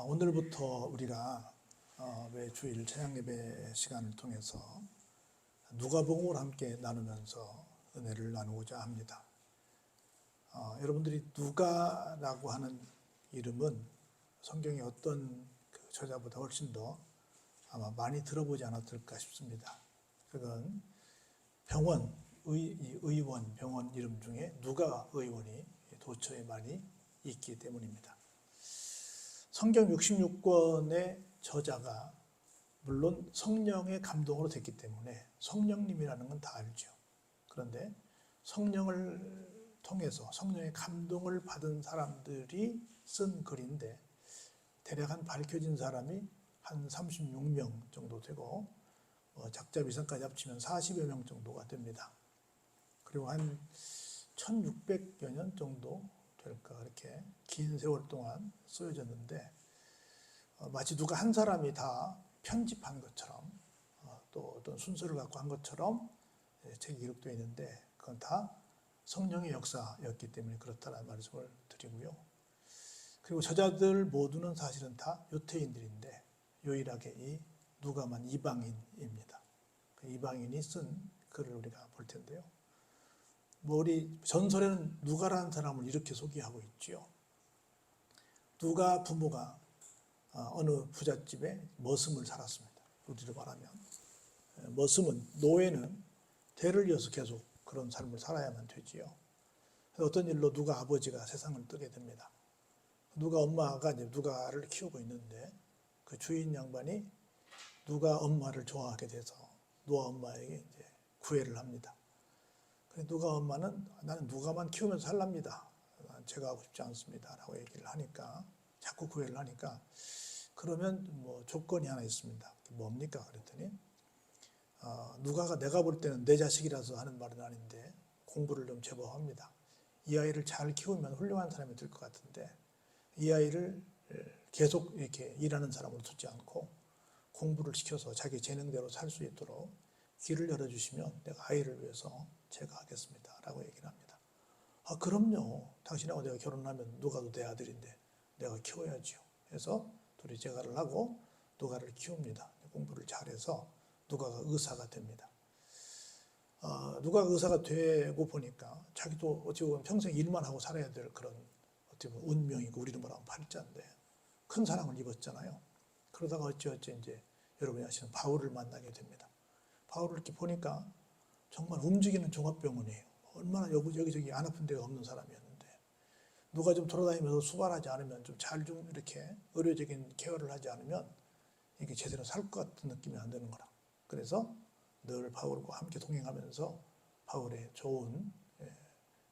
오늘부터 우리가 매 주일 찬양예배 시간을 통해서 누가복음을 함께 나누면서 은혜를 나누고자 합니다. 여러분들이 누가라고 하는 이름은 성경의 어떤 저자보다 훨씬 더 아마 많이 들어보지 않았을까 싶습니다. 그건 의원, 병원 이름 중에 누가 의원이 도처에 많이 있기 때문입니다. 성경 66권의 저자가 물론 성령의 감동으로 됐기 때문에 성령님이라는 건 다 알죠. 그런데 성령을 통해서 성령의 감동을 받은 사람들이 쓴 글인데 대략 한 밝혀진 사람이 한 36명 정도 되고 작자 비상까지 합치면 40여 명 정도가 됩니다. 그리고 한 1600여 년 정도 될까 그렇게 긴 세월 동안 쓰여졌는데 마치 누가 한 사람이 다 편집한 것처럼 또 어떤 순서를 갖고 한 것처럼 책이 기록되어 있는데 그건 다 성령의 역사였기 때문에 그렇다는 말씀을 드리고요. 그리고 저자들 모두는 사실은 다 유태인들인데 유일하게 이 누가만 이방인입니다. 그 이방인이 쓴 글을 우리가 볼 텐데요. 우리 전설에는 누가라는 사람을 이렇게 소개하고 있지요. 누가 부모가 어느 부잣집에 머슴을 살았습니다. 우리로 말하면 머슴은 노예는 대를 이어서 계속 그런 삶을 살아야만 되지요. 어떤 일로 누가 아버지가 세상을 뜨게 됩니다. 누가 엄마가 이제 누가를 키우고 있는데 그 주인 양반이 누가 엄마를 좋아하게 돼서 누가 엄마에게 이제 구애를 합니다. 누가 엄마는 나는 누가만 키우면서 살랍니다. 제가 하고 싶지 않습니다. 라고 얘기를 하니까 자꾸 구애를 하니까 그러면 조건이 하나 있습니다. 뭡니까? 그랬더니 누가가 내가 볼 때는 내 자식이라서 하는 말은 아닌데 공부를 좀 제법 합니다. 이 아이를 잘 키우면 훌륭한 사람이 될 것 같은데 이 아이를 계속 이렇게 일하는 사람으로 두지 않고 공부를 시켜서 자기 재능대로 살 수 있도록 길을 열어주시면 내가 아이를 위해서 제가 하겠습니다. 라고 얘기를 합니다. 그럼요. 당신하고 내가 결혼하면 누가도 내 아들인데 내가 키워야지요. 해서 둘이 재가를 하고 누가를 키웁니다. 공부를 잘해서 누가가 의사가 됩니다. 누가가 의사가 되고 보니까 자기도 어찌 보면 평생 일만 하고 살아야 될 그런 어떻게 보면 운명이고 우리는 뭐라고 팔자인데 큰 사랑을 입었잖아요. 그러다가 어찌어찌 이제 여러분이 아시는 바울을 만나게 됩니다. 바울을 이렇게 보니까 정말 움직이는 종합병원이에요. 얼마나 여기저기 안 아픈 데가 없는 사람이었는데 누가 좀 돌아다니면서 수발하지 않으면 좀 이렇게 의료적인 케어를 하지 않으면 이게 제대로 살 것 같은 느낌이 안 드는 거라. 그래서 늘 바울과 함께 동행하면서 바울의 좋은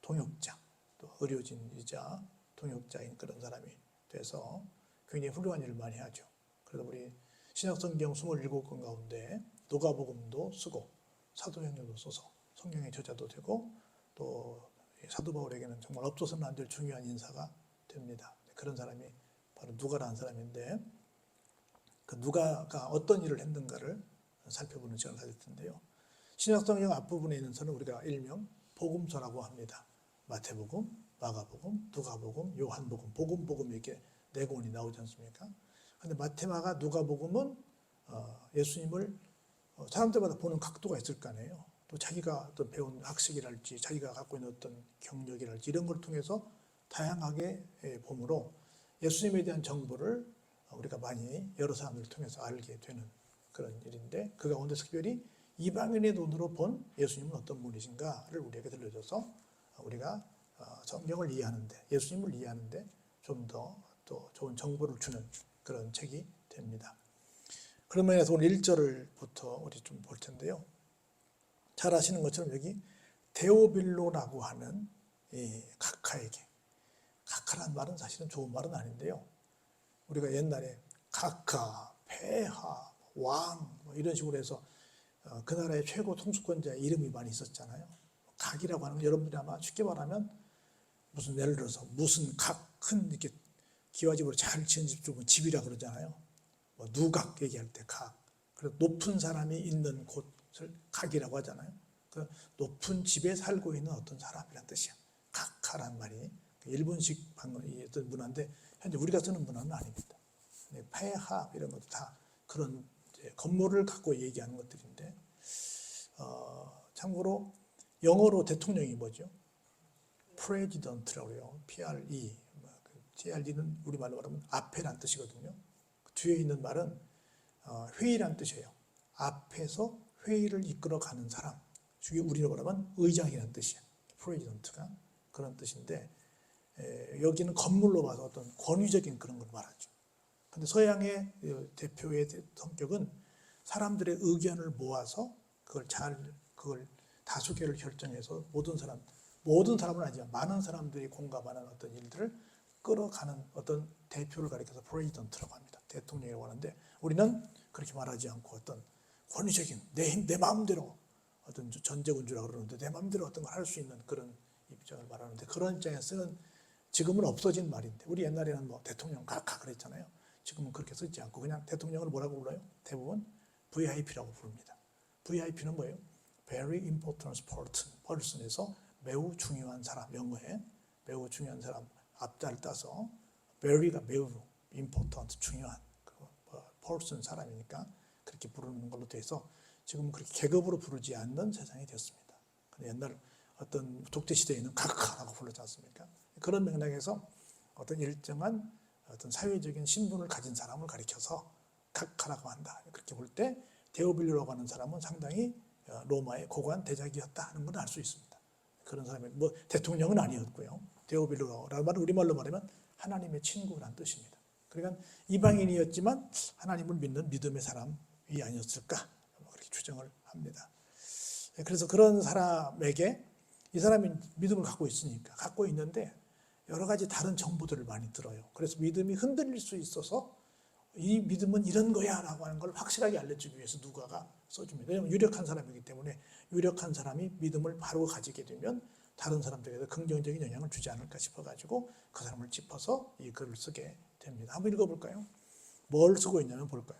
동역자, 또 의료진이자 동역자인 그런 사람이 돼서 굉장히 훌륭한 일을 많이 하죠. 그래서 우리 신약성경 27권 가운데 누가복음도 쓰고 사도행전도 써서 성경의 저자도 되고 또 사도 바울에게는 정말 없어서는 안 될 중요한 인사가 됩니다. 그런 사람이 바로 누가라는 사람인데 그 누가가 어떤 일을 했는가를 살펴보는 시간을 가질 텐데요. 신약성경 앞부분에 있는 서는 우리가 일명 복음서라고 합니다. 마태복음, 마가복음, 누가복음, 요한복음, 복음 이렇게 네 권이 나오지 않습니까? 그런데 마태, 마가, 누가복음은 예수님을 사람들마다 보는 각도가 있을 거 아니에요. 또 자기가 어떤 배운 학식이랄지 자기가 갖고 있는 어떤 경력이랄지 이런 걸 통해서 다양하게 보므로 예수님에 대한 정보를 우리가 많이 여러 사람들을 통해서 알게 되는 그런 일인데 그 가운데 특별히 이방인의 눈으로 본 예수님은 어떤 분이신가를 우리에게 들려줘서 우리가 성경을 이해하는데 예수님을 이해하는데 좀 더 또 좋은 정보를 주는 그런 책이 됩니다. 그런 면에서 오늘 1절부터 우리 좀 볼 텐데요. 잘 아시는 것처럼 여기 데오빌로라고 하는 이 각하에게 각하란 말은 사실은 좋은 말은 아닌데요. 우리가 옛날에 각하, 폐하, 왕 이런 식으로 해서 그 나라의 최고 통수권자의 이름이 많이 있었잖아요. 각이라고 하는 건 여러분들이 아마 쉽게 말하면 무슨 예를 들어서 무슨 각 큰 이렇게 기와집으로 잘 지은 집 쪽은 집이라 그러잖아요. 누각 얘기할 때 각. 그래서 높은 사람이 있는 곳을 각이라고 하잖아요. 그 높은 집에 살고 있는 어떤 사람이란 뜻이야. 각하란 말이 일본식 어떤 문화인데 현재 우리가 쓰는 문화는 아닙니다. 폐하 이런 것도 다 그런 건물을 갖고 얘기하는 것들인데 참고로 영어로 대통령이 뭐죠? President라고 해요. PRE. PRE는 우리말로 말하면 앞에란 뜻이거든요. 뒤에 있는 말은 회의란 뜻이에요. 앞에서 회의를 이끌어가는 사람. 우리로 말하면 의장이라는 뜻이에요. President가 그런 뜻인데 여기는 건물로 봐서 어떤 권위적인 그런 걸 말하죠. 그런데 서양의 대표의 성격은 사람들의 의견을 모아서 그걸 다수결을 결정해서 모든 사람은 아니지만 많은 사람들이 공감하는 어떤 일들을 끌어가는 어떤 대표를 가리켜서 프레지던트라고 합니다. 대통령이라고 하는데 우리는 그렇게 말하지 않고 어떤 권위적인 내 마음대로 어떤 전제군주라고 그러는데 내 마음대로 어떤 걸 할 수 있는 그런 입장을 말하는데 그런 입장에서는 지금은 없어진 말인데 우리 옛날에는 뭐 대통령 각하 그랬잖아요. 지금은 그렇게 쓰지 않고 그냥 대통령을 뭐라고 불러요? 대부분 VIP라고 부릅니다. VIP는 뭐예요? Very important person에서 매우 중요한 사람, 영어에 매우 중요한 사람 앞자를 따서 very가 매우 important, 중요한 person 사람이니까 그렇게 부르는 걸로 돼서 지금은 그렇게 계급으로 부르지 않는 세상이 됐습니다. 근데 옛날 어떤 독재시대에는 각하라고 불렀지 않습니까? 그런 맥락에서 어떤 일정한 어떤 사회적인 신분을 가진 사람을 가리켜서 각하라고 한다. 그렇게 볼 때 데오빌로라고 하는 사람은 상당히 로마의 고관 대작이었다 하는 걸 알 수 있습니다. 그런 사람이 뭐 대통령은 아니었고요. 데오빌로라는 말은 우리말로 말하면 하나님의 친구라는 뜻입니다. 그러니까 이방인이었지만 하나님을 믿는 믿음의 사람이 아니었을까 그렇게 추정을 합니다. 그래서 그런 사람에게 이 사람이 믿음을 갖고 있으니까 갖고 있는데 여러 가지 다른 정보들을 많이 들어요. 그래서 믿음이 흔들릴 수 있어서 이 믿음은 이런 거야 라고 하는 걸 확실하게 알려주기 위해서 누가가 써줍니다. 왜냐하면 유력한 사람이기 때문에 유력한 사람이 믿음을 바로 가지게 되면 다른 사람들에게 긍정적인 영향을 주지 않을까 싶어가지고 그 사람을 짚어서 이 글을 쓰게 됩니다. 한번 읽어볼까요? 뭘 쓰고 있냐면 볼까요?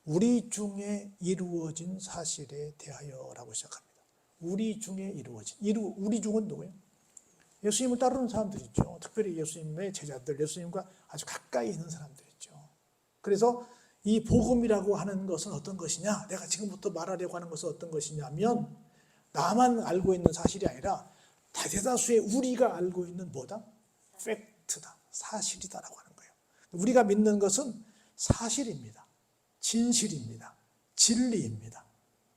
우리 중에 이루어진 사실에 대하여라고 시작합니다. 우리 중에 이루어진. 우리 중은 누구예요? 예수님을 따르는 사람들 있죠. 특별히 예수님의 제자들, 예수님과 아주 가까이 있는 사람들 있죠. 그래서 이 복음이라고 하는 것은 어떤 것이냐? 내가 지금부터 말하려고 하는 것은 어떤 것이냐면 나만 알고 있는 사실이 아니라 대다수의 우리가 알고 있는 뭐다? 팩트다. 사실이다라고 하는 거예요. 우리가 믿는 것은 사실입니다. 진실입니다. 진리입니다.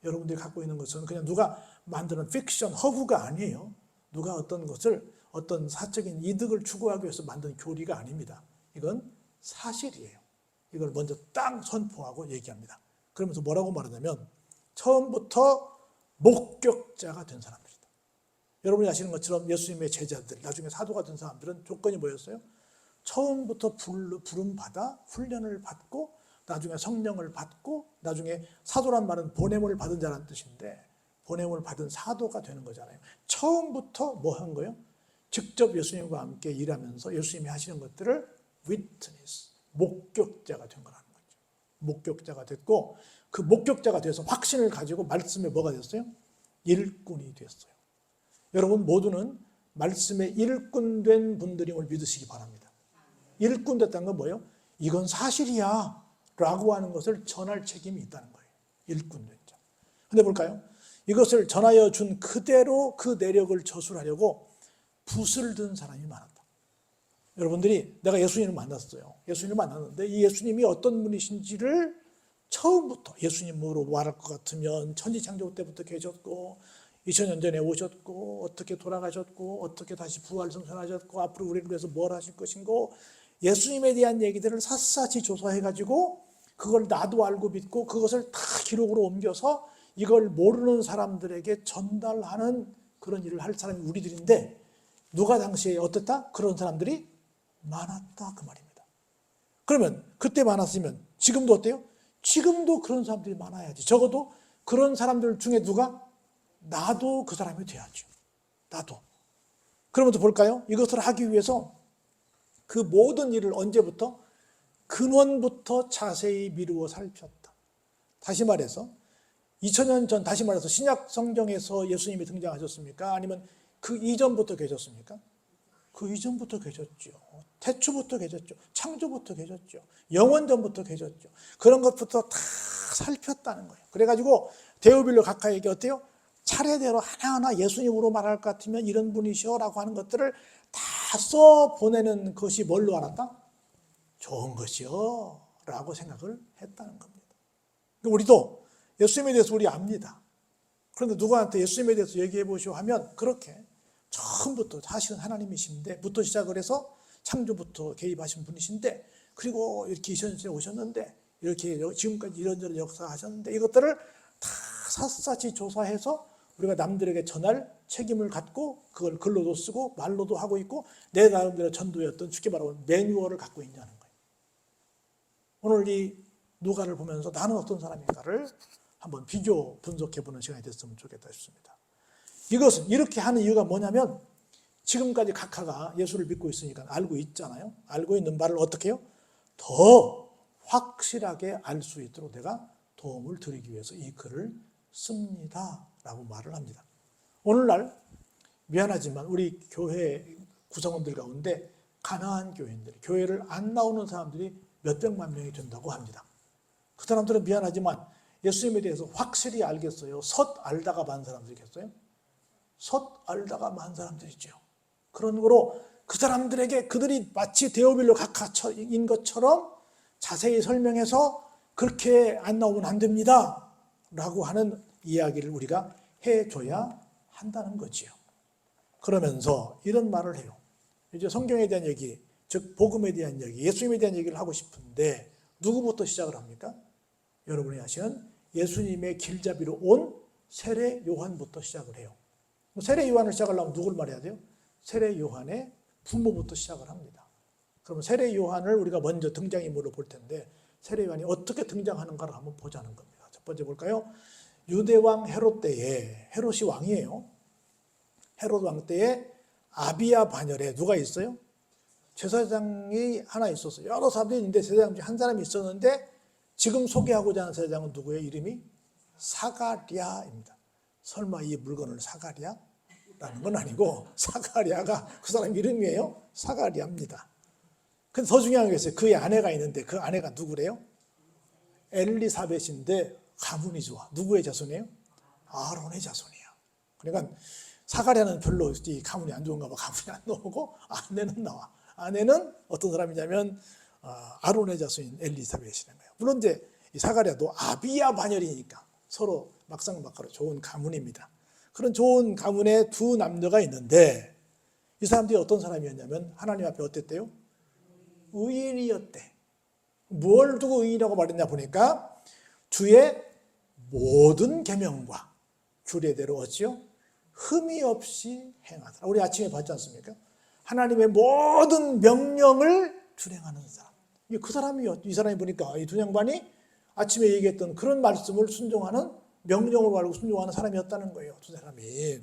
여러분들이 갖고 있는 것은 그냥 누가 만드는 픽션, 허구가 아니에요. 누가 어떤 것을 어떤 사적인 이득을 추구하기 위해서 만든 교리가 아닙니다. 이건 사실이에요. 이걸 먼저 딱 선포하고 얘기합니다. 그러면서 뭐라고 말하냐면 처음부터 목격자가 된 사람들이다. 여러분이 아시는 것처럼 예수님의 제자들, 나중에 사도가 된 사람들은 조건이 뭐였어요? 처음부터 부름받아 훈련을 받고 나중에 성령을 받고 나중에 사도란 말은 보냄을 받은 자라는 뜻인데 보냄을 받은 사도가 되는 거잖아요. 처음부터 뭐 한 거예요? 직접 예수님과 함께 일하면서 예수님이 하시는 것들을 witness, 목격자가 된 거라는 거죠. 목격자가 됐고 그 목격자가 돼서 확신을 가지고 말씀에 뭐가 됐어요? 일꾼이 됐어요. 여러분 모두는 말씀에 일꾼된 분들임을 믿으시기 바랍니다. 일꾼 됐다는 건 뭐예요? 이건 사실이야 라고 하는 것을 전할 책임이 있다는 거예요. 일꾼 된 자. 근데 볼까요? 이것을 전하여 준 그대로 그 내력을 저술하려고 붓을 든 사람이 많았다. 여러분들이 내가 예수님을 만났어요. 예수님을 만났는데 이 예수님이 어떤 분이신지를 처음부터 예수님으로 말할 것 같으면 천지창조 때부터 계셨고 2000년 전에 오셨고 어떻게 돌아가셨고 어떻게 다시 부활승천하셨고 앞으로 우리를 위해서 뭘 하실 것인고 예수님에 대한 얘기들을 샅샅이 조사해가지고 그걸 나도 알고 믿고 그것을 다 기록으로 옮겨서 이걸 모르는 사람들에게 전달하는 그런 일을 할 사람이 우리들인데 누가 당시에 어땠다? 그런 사람들이 많았다 그 말입니다. 그러면 그때 많았으면 지금도 어때요? 지금도 그런 사람들이 많아야지. 적어도 그런 사람들 중에 누가? 나도 그 사람이 돼야죠. 나도. 그러면서 볼까요? 이것을 하기 위해서 그 모든 일을 언제부터? 근원부터 자세히 미루어 살폈다. 다시 말해서 2000년 전 다시 말해서 신약 성경에서 예수님이 등장하셨습니까? 아니면 그 이전부터 계셨습니까? 그 이전부터 계셨죠. 태초부터 계셨죠. 창조부터 계셨죠. 영원전부터 계셨죠. 그런 것부터 다 살폈다는 거예요. 그래가지고 데오빌로 각하에게 어때요? 차례대로 하나하나 예수님으로 말할 것 같으면 이런 분이시오라고 하는 것들을 다 써보내는 것이 뭘로 알았다? 좋은 것이요 라고 생각을 했다는 겁니다. 우리도 예수님에 대해서 우리 압니다. 그런데 누구한테 예수님에 대해서 얘기해 보시오 하면 그렇게 처음부터 하신 하나님이신데 부터 시작을 해서 창조부터 개입하신 분이신데 그리고 이렇게 이 현실에 오셨는데 이렇게 지금까지 이런저런 역사하셨는데 이것들을 다 샅샅이 조사해서 우리가 남들에게 전할 책임을 갖고 그걸 글로도 쓰고 말로도 하고 있고 내 나름대로 전도였던 쉽게 말하면 매뉴얼을 갖고 있냐는 거예요. 오늘 이 누가를 보면서 나는 어떤 사람인가를 한번 비교 분석해보는 시간이 됐으면 좋겠다 싶습니다. 이것은 이렇게 하는 이유가 뭐냐면 지금까지 각하가 예수를 믿고 있으니까 알고 있잖아요. 알고 있는 바를 어떻게 해요? 더 확실하게 알 수 있도록 내가 도움을 드리기 위해서 이 글을 씁니다 라고 말을 합니다. 오늘날 미안하지만 우리 교회 구성원들 가운데 가난한 교인들, 교회를 안 나오는 사람들이 몇백만 명이 된다고 합니다. 그 사람들은 미안하지만 예수님에 대해서 확실히 알겠어요? 헛 알다가 만 사람들이겠어요? 헛 알다가 만 사람들이죠. 그런 거로 그 사람들에게 그들이 마치 데오빌로 각하인 것처럼 자세히 설명해서 그렇게 안 나오면 안 됩니다 라고 하는 이야기를 우리가 해줘야 한다는 거지요. 그러면서 이런 말을 해요. 이제 성경에 대한 얘기, 즉 복음에 대한 얘기, 예수님에 대한 얘기를 하고 싶은데 누구부터 시작을 합니까? 여러분이 아시는 예수님의 길잡이로 온 세례 요한부터 시작을 해요. 세례 요한을 시작하려면 누굴 말해야 돼요? 세례 요한의 부모부터 시작을 합니다. 그러면 세례 요한을 우리가 먼저 등장인물로 볼 텐데 세례 요한이 어떻게 등장하는가를 한번 보자는 겁니다. 첫 번째 볼까요? 유대왕 헤롯 때에, 헤롯이 왕이에요. 헤롯 왕 때에 아비야 반열에 누가 있어요? 제사장이 하나 있었어요. 여러 사람들이 있는데 제사장 중에 한 사람이 있었는데 지금 소개하고자 하는 제사장은 누구예요? 이름이 사가랴입니다. 설마 이 물건을 사가랴라는 건 아니고 사가랴가 그 사람 이름이에요. 사가랴입니다. 근데 더 중요한 게 있어요. 그의 아내가 있는데 그 아내가 누구래요? 엘리사벳인데 가문이 좋아. 누구의 자손이에요? 아론의 자손이야. 그러니까 사가랴는 별로 이 가문이 안 좋은가 봐. 가문이 안 나오고 아내는 나와. 아내는 어떤 사람이냐면 아론의 자손인 엘리사벳이라는 거예요. 물론 이제 이 사가랴도 아비야 반열이니까 서로 막상막하로 좋은 가문입니다. 그런 좋은 가문에 두 남녀가 있는데 이 사람들이 어떤 사람이었냐면 하나님 앞에 어땠대요? 의인이었대. 뭘 두고 의인이라고 말했냐 보니까 주의 모든 계명과 규례대로 어찌요? 흠이 없이 행하더라. 우리 아침에 봤지 않습니까? 하나님의 모든 명령을 준행하는 사람. 그 사람이요. 이 사람이 보니까 이 두 양반이 아침에 얘기했던 그런 말씀을 순종하는 명령을 알고 순종하는 사람이었다는 거예요. 두 사람이.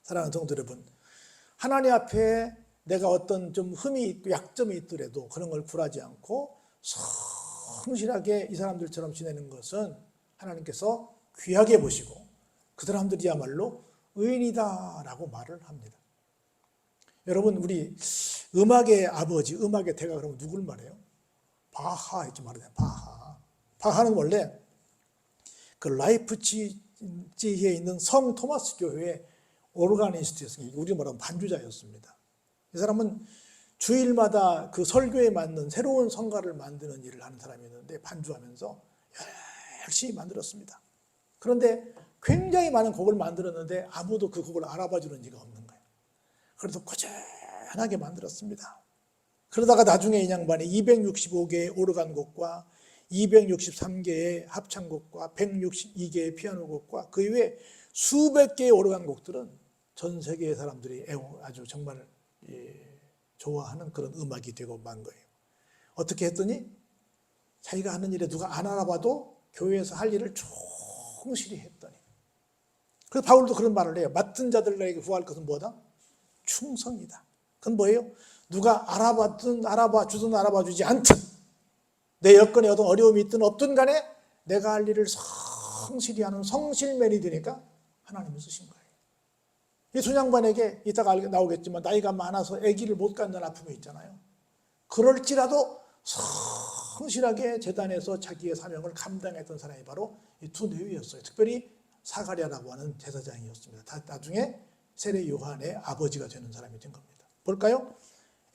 사랑하는 성도 여러분, 하나님 앞에 내가 어떤 좀 흠이 있고 약점이 있더라도 그런 걸 굴하지 않고 성실하게 이 사람들처럼 지내는 것은 하나님께서 귀하게 보시고 그 사람들이야말로 의인이다라고 말을 합니다. 여러분, 우리 음악의 아버지, 음악의 대가 그러면 누굴 말해요? 바하 이렇게 말해요. 바하. 바하는 원래 그 라이프치히에 있는 성 토마스 교회의 오르가니스트였습니다. 우리 말하면 반주자였습니다. 이 사람은 주일마다 그 설교에 맞는 새로운 성가를 만드는 일을 하는 사람이었는데 반주하면서 열심히 만들었습니다. 그런데 굉장히 많은 곡을 만들었는데 아무도 그 곡을 알아봐 주는 이가 없는 거예요. 그래서 꾸준하게 만들었습니다. 그러다가 나중에 이 양반이 265개의 오르간 곡과 263개의 합창곡과 162개의 피아노 곡과 그 이외에 수백 개의 오르간 곡들은 전 세계의 사람들이 아주 정말 좋아하는 그런 음악이 되고 만 거예요. 어떻게 했더니 자기가 하는 일에 누가 안 알아봐도 교회에서 할 일을 충실히 했더니. 그래서 바울도 그런 말을 해요. 맡은 자들에게 구할 것은 뭐다? 충성이다. 그건 뭐예요? 누가 알아봐주든 알아봐 주지 않든 내 여건에 어떤 어려움이 있든 없든 간에 내가 할 일을 성실히 하는 성실맨이 되니까 하나님이 쓰신 거예요. 이 순양반에게 이따가 나오겠지만 나이가 많아서 아기를 못 갖는 아픔이 있잖아요. 그럴지라도 성실하게 제단에서 자기의 사명을 감당했던 사람이 바로 이 두 레위였어요. 특별히 사가랴라고 하는 제사장이었습니다. 나중에 세례 요한의 아버지가 되는 사람이 된 겁니다. 볼까요?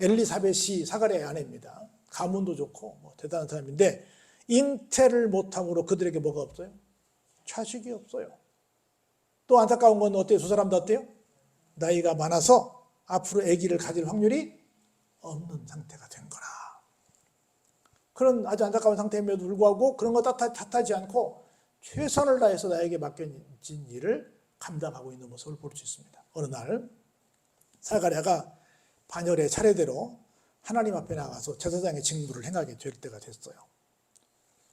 엘리사벳이 사가랴의 아내입니다. 가문도 좋고 대단한 사람인데 잉태를 못함으로 그들에게 뭐가 없어요? 자식이 없어요. 또 안타까운 건 어때요? 두 사람 다 어때요? 나이가 많아서 앞으로 아기를 가질 확률이 없는 상태가 된 거라. 그런 아주 안타까운 상태임에도 불구하고 그런 거 탓하지 않고 최선을 다해서 나에게 맡겨진 일을 감당하고 있는 모습을 볼 수 있습니다. 어느 날 사가랴가 반열의 차례대로 하나님 앞에 나가서 제사장의 직무를 행하게 될 때가 됐어요.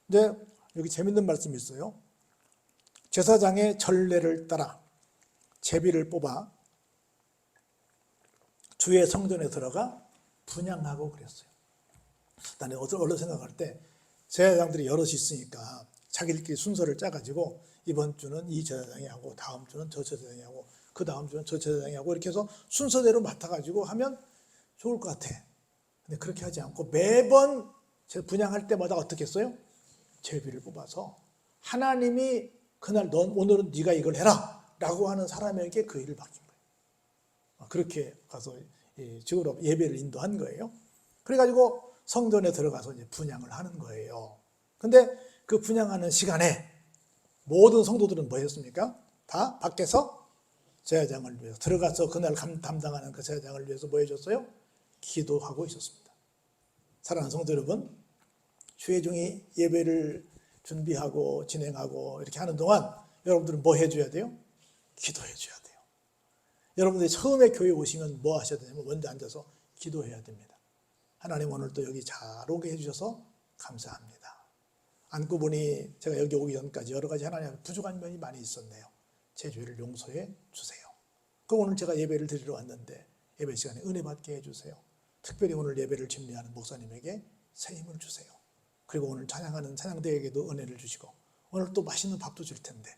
근데 여기 재밌는 말씀이 있어요. 제사장의 전례를 따라 제비를 뽑아 주의 성전에 들어가 분향하고 그랬어요. 나는 얼른 생각할 때 제사장들이 여럿이 있으니까 자기들끼리 순서를 짜가지고 이번 주는 이 제사장이 하고 다음 주는 저 제사장이 하고 그 다음 주는 저 제사장이 하고 이렇게 해서 순서대로 맡아가지고 하면 좋을 것 같아. 근데 그렇게 하지 않고 매번 분향할 때마다 어떻게 했어요? 제비를 뽑아서 하나님이 그날 오늘은 네가 이걸 해라 라고 하는 사람에게 그 일을 맡긴 거예요. 그렇게 가서 직으로 예배를 인도한 거예요. 그래가지고 성전에 들어가서 이제 분향을 하는 거예요. 근데 그 분향하는 시간에 모든 성도들은 뭐 했습니까? 다 밖에서 제사장을 위해서 들어가서 그날 담당하는 그 제사장을 위해서 뭐 해줬어요? 기도하고 있었습니다. 사랑하는 성도 여러분, 주의종이 예배를 준비하고 진행하고 이렇게 하는 동안 여러분들은 뭐 해줘야 돼요? 기도해 줘야 돼요. 여러분들이 처음에 교회 오시면 뭐 하셔야 되냐면 먼저 앉아서 기도해야 됩니다. 하나님 오늘도 여기 잘 오게 해주셔서 감사합니다. 앉고 보니 제가 여기 오기 전까지 여러 가지 하나님 앞에 부족한 면이 많이 있었네요. 제 죄를 용서해 주세요. 그럼 오늘 제가 예배를 드리러 왔는데 예배 시간에 은혜 받게 해주세요. 특별히 오늘 예배를 준비하는 목사님에게 새 힘을 주세요. 그리고 오늘 찬양하는 찬양대에게도 은혜를 주시고 오늘 또 맛있는 밥도 줄 텐데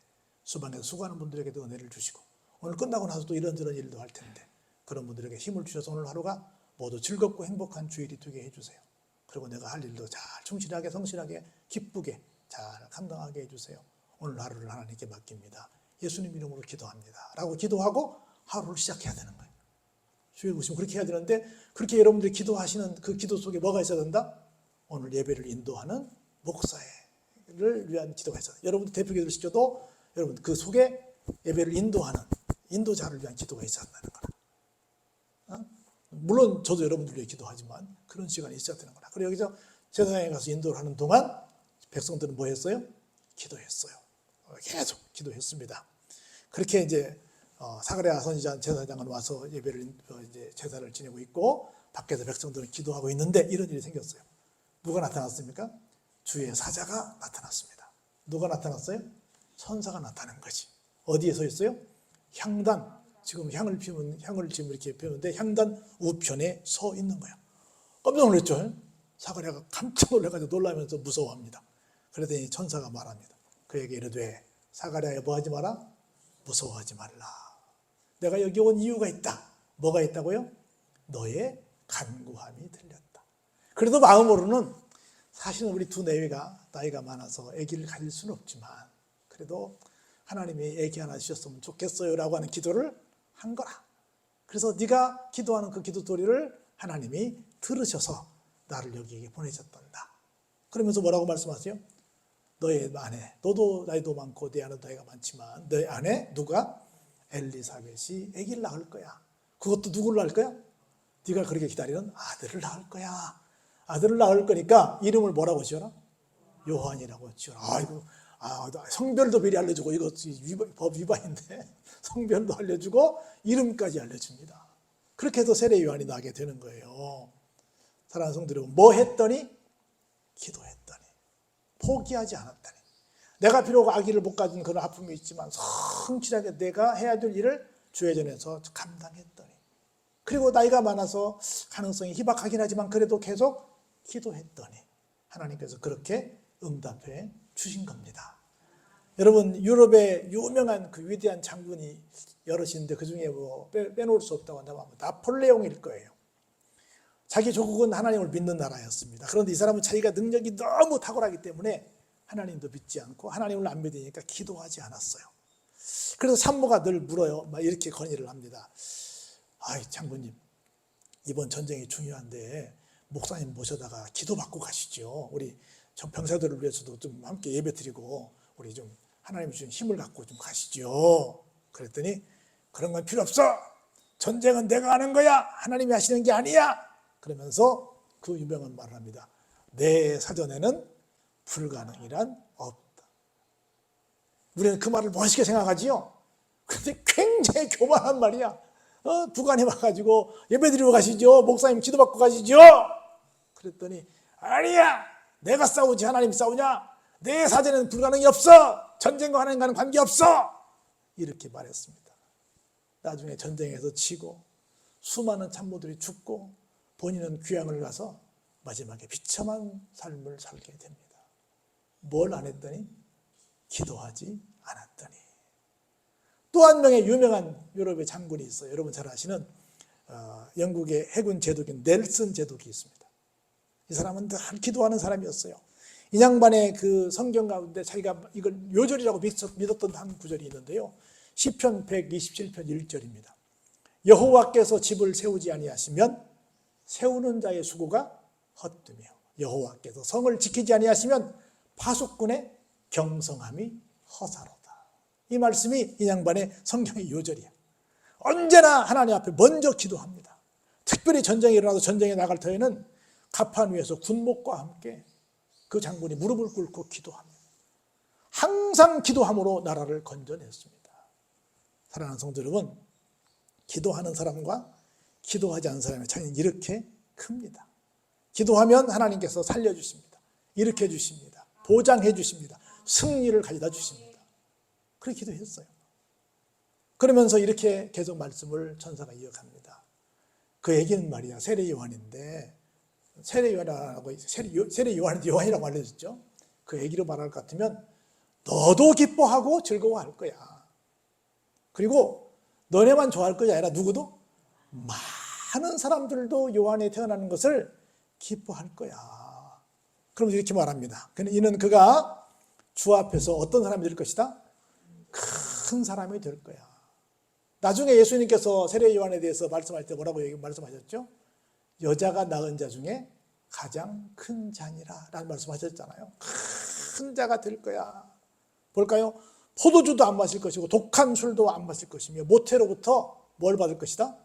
수방에서 수고하는 분들에게도 은혜를 주시고 오늘 끝나고 나서 또 이런저런 일도 할 텐데 그런 분들에게 힘을 주셔서 오늘 하루가 모두 즐겁고 행복한 주일이 되게 해주세요. 그리고 내가 할 일도 잘 충실하게 성실하게 기쁘게 잘 감당하게 해주세요. 오늘 하루를 하나님께 맡깁니다. 예수님 이름으로 기도합니다. 라고 기도하고 하루를 시작해야 되는 거예요. 주일 보시면 그렇게 해야 되는데 그렇게 여러분들이 기도하시는 그 기도 속에 뭐가 있어야 된다? 오늘 예배를 인도하는 목사를 위한 기도가 있어요. 여러분들 대표기도를 시켜도 여러분 그 속에 예배를 인도하는 인도자를 위한 기도가 있어야 한다는 거라. 물론 저도 여러분들 위해 기도하지만 그런 시간이 있어야 되는 거라. 그리고 여기서 제사장에 가서 인도를 하는 동안 백성들은 뭐 했어요? 기도했어요. 계속 기도했습니다. 그렇게 이제 사가랴 선지자 제사장은 와서 예배를 이제 제사를 지내고 있고 밖에서 백성들은 기도하고 있는데 이런 일이 생겼어요. 누가 나타났습니까? 주의 사자가 나타났습니다. 누가 나타났어요? 천사가 나타난 거지. 어디에 서 있어요? 향단. 지금 향을 지금 이렇게 피우는데 향단 우편에 서 있는 거야. 깜짝 놀랐죠? 사가랴가 깜짝 놀라가지고 놀라면서 무서워합니다. 그러더니 천사가 말합니다. 그에게 이르되 사가랴야 뭐 하지 마라? 무서워하지 말라. 내가 여기 온 이유가 있다. 뭐가 있다고요? 너의 간구함이 들렸다. 그래도 마음으로는 사실은 우리 두 내외가 나이가 많아서 아기를 가질 수는 없지만 그래도 하나님이 아기 하나 주셨으면 좋겠어요 라고 하는 기도를 한 거라. 그래서 네가 기도하는 그 기도 소리를 하나님이 들으셔서 나를 여기에 보내셨단다. 그러면서 뭐라고 말씀하세요? 너의 아내, 너도 나이도 많고 내 아내도 나이가 많지만 너의 아내 누가? 엘리사벳이 아기를 낳을 거야. 그것도 누구를 낳을 거야? 네가 그렇게 기다리는 아들을 낳을 거야. 아들을 낳을 거니까 이름을 뭐라고 지어라? 요한이라고 지어라. 아이고, 성별도 미리 알려주고 이거 법 위반인데 성별도 알려주고 이름까지 알려줍니다. 그렇게 해서 세례 요한이 나게 되는 거예요. 사랑하는 성도 여러분, 뭐 했더니? 기도했더니, 포기하지 않았다니. 내가 비록 아기를 못 가진 그런 아픔이 있지만 성실하게 내가 해야 될 일을 주의 전에서 감당했더니, 그리고 나이가 많아서 가능성이 희박하긴 하지만 그래도 계속 기도했더니 하나님께서 그렇게 응답해 주신 겁니다. 여러분, 유럽의 유명한 그 위대한 장군이 여럿인데 그중에 뭐 빼놓을 수 없다고 한다면 나폴레옹일 거예요. 자기 조국은 하나님을 믿는 나라였습니다. 그런데 이 사람은 자기가 능력이 너무 탁월하기 때문에 하나님도 믿지 않고 하나님을 안 믿으니까 기도하지 않았어요. 그래서 산모가 늘 물어요. 막 이렇게 건의를 합니다. 아이 장군님, 이번 전쟁이 중요한데 목사님 모셔다가 기도받고 가시죠. 우리 병사들을 위해서도 좀 함께 예배드리고 우리 좀 하나님 주신 힘을 갖고 좀 가시죠. 그랬더니 그런 건 필요 없어. 전쟁은 내가 하는 거야. 하나님이 하시는 게 아니야. 그러면서 그 유명한 말을 합니다. 내 사전에는 불가능이란 없다. 우리는 그 말을 멋있게 생각하지요. 그런데 굉장히 교만한 말이야. 부관이 와가지고 예배드리러 가시죠. 목사님 기도받고 가시죠. 그랬더니 아니야. 내가 싸우지 하나님이 싸우냐. 내 사전에는 불가능이 없어. 전쟁과 하나님과는 관계없어. 이렇게 말했습니다. 나중에 전쟁에서 지고 수많은 참모들이 죽고 본인은 귀향을 가서 마지막에 비참한 삶을 살게 됩니다. 뭘 안 했더니? 기도하지 않았더니. 또 한 명의 유명한 유럽의 장군이 있어요. 여러분 잘 아시는 영국의 해군 제독인 넬슨 제독이 있습니다. 이 사람은 늘 기도하는 사람이었어요. 이 양반의 그 성경 가운데 자기가 이걸 요절이라고 믿었던 한 구절이 있는데요. 시편 127편 1절입니다. 여호와께서 집을 세우지 아니하시면 세우는 자의 수고가 헛되며 여호와께서 성을 지키지 아니하시면 파수꾼의 경성함이 허사로다. 이 말씀이 이 양반의 성경의 요절이야. 언제나 하나님 앞에 먼저 기도합니다. 특별히 전쟁이 일어나도 전쟁에 나갈 터에는 가판 위에서 군목과 함께 그 장군이 무릎을 꿇고 기도합니다. 항상 기도함으로 나라를 건져냈습니다. 사랑하는 성도 여러분, 기도하는 사람과 기도하지 않는 사람의 차이는 이렇게 큽니다. 기도하면 하나님께서 살려주십니다. 일으켜 주십니다. 보장해 주십니다. 승리를 가져다 주십니다. 그렇게 기도했어요. 그러면서 이렇게 계속 말씀을 천사가 이어갑니다. 그 얘기는 말이야 세례 요한인데 세례 요한이라고 알려졌죠. 그 얘기로 말할 것 같으면 너도 기뻐하고 즐거워할 거야. 그리고 너네만 좋아할 것이 아니라 누구도 많은 사람들도 요한이 태어나는 것을 기뻐할 거야. 그러면서 이렇게 말합니다. 이는 그가 주 앞에서 어떤 사람이 될 것이다? 큰 사람이 될 거야. 나중에 예수님께서 세례 요한에 대해서 말씀할 때 뭐라고 말씀하셨죠? 여자가 낳은 자 중에 가장 큰 자니라 라는 말씀하셨잖아요. 큰 자가 될 거야. 볼까요? 포도주도 안 마실 것이고 독한 술도 안 마실 것이며 모태로부터 뭘 받을 것이다?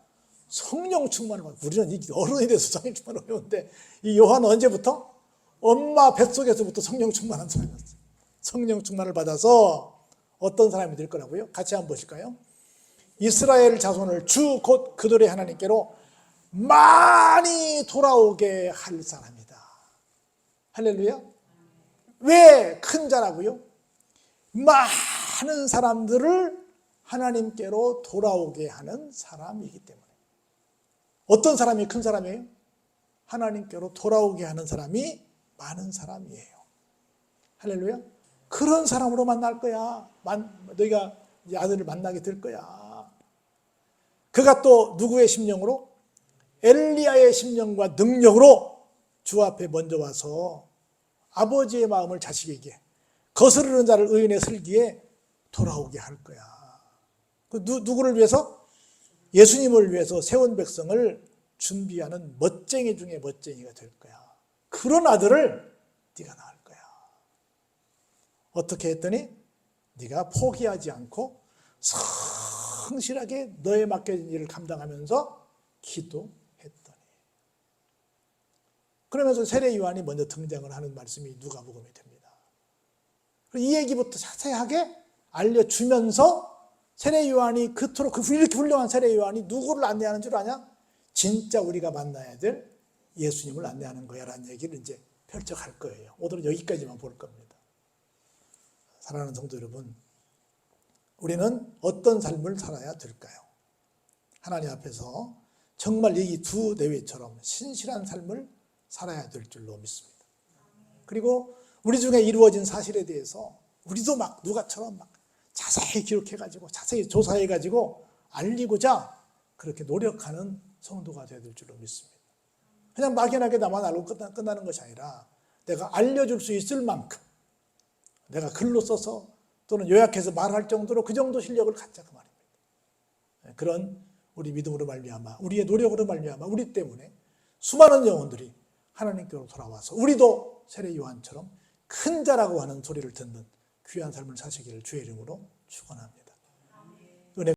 성령 충만을 받을. 우리는 어른이 돼서 성령 충만을 배우는데 이 요한은 언제부터? 엄마 뱃속에서부터 성령 충만한 사람이었어요. 성령 충만을 받아서 어떤 사람이 될 거라고요? 같이 한번 보실까요? 이스라엘 자손을 주 곧 그들의 하나님께로 많이 돌아오게 할 사람이다. 할렐루야. 왜 큰 자라고요? 많은 사람들을 하나님께로 돌아오게 하는 사람이기 때문에. 어떤 사람이 큰 사람이에요? 하나님께로 돌아오게 하는 사람이 많은 사람이에요. 할렐루야. 그런 사람으로 만날 거야. 너희가 아들을 만나게 될 거야. 그가 또 누구의 심령으로? 엘리야의 심령과 능력으로 주 앞에 먼저 와서 아버지의 마음을 자식에게, 거스르는 자를 의인의 슬기에 돌아오게 할 거야. 누구를 위해서? 예수님을 위해서 세운 백성을 준비하는 멋쟁이 중에 멋쟁이가 될 거야. 그런 아들을 네가 낳을 거야. 어떻게 했더니 네가 포기하지 않고 성실하게 너에 맡겨진 일을 감당하면서 기도했더니. 그러면서 세례 요한이 먼저 등장을 하는 말씀이 누가복음이 됩니다. 이 얘기부터 자세하게 알려주면서 세례 요한이 그토록 이렇게 훌륭한 세례 요한이 누구를 안내하는 줄 아냐? 진짜 우리가 만나야 될 예수님을 안내하는 거야 라는 얘기를 이제 펼쳐갈 거예요. 오늘은 여기까지만 볼 겁니다. 사랑하는 성도 여러분, 우리는 어떤 삶을 살아야 될까요? 하나님 앞에서 정말 이 두 내외처럼 신실한 삶을 살아야 될 줄로 믿습니다. 그리고 우리 중에 이루어진 사실에 대해서 우리도 막 누가처럼 막 자세히 기록해가지고 자세히 조사해가지고 알리고자 그렇게 노력하는 성도가 되어야 될 줄로 믿습니다. 그냥 막연하게 나만 알고 끝나는 것이 아니라 내가 알려줄 수 있을 만큼 내가 글로 써서 또는 요약해서 말할 정도로 그 정도 실력을 갖자 그 말입니다. 그런 우리 믿음으로 말미암아 우리의 노력으로 말미암아 우리 때문에 수많은 영혼들이 하나님께로 돌아와서 우리도 세례 요한처럼 큰 자라고 하는 소리를 듣는 귀한 삶을 사시기를 주의 이름으로 축원합니다.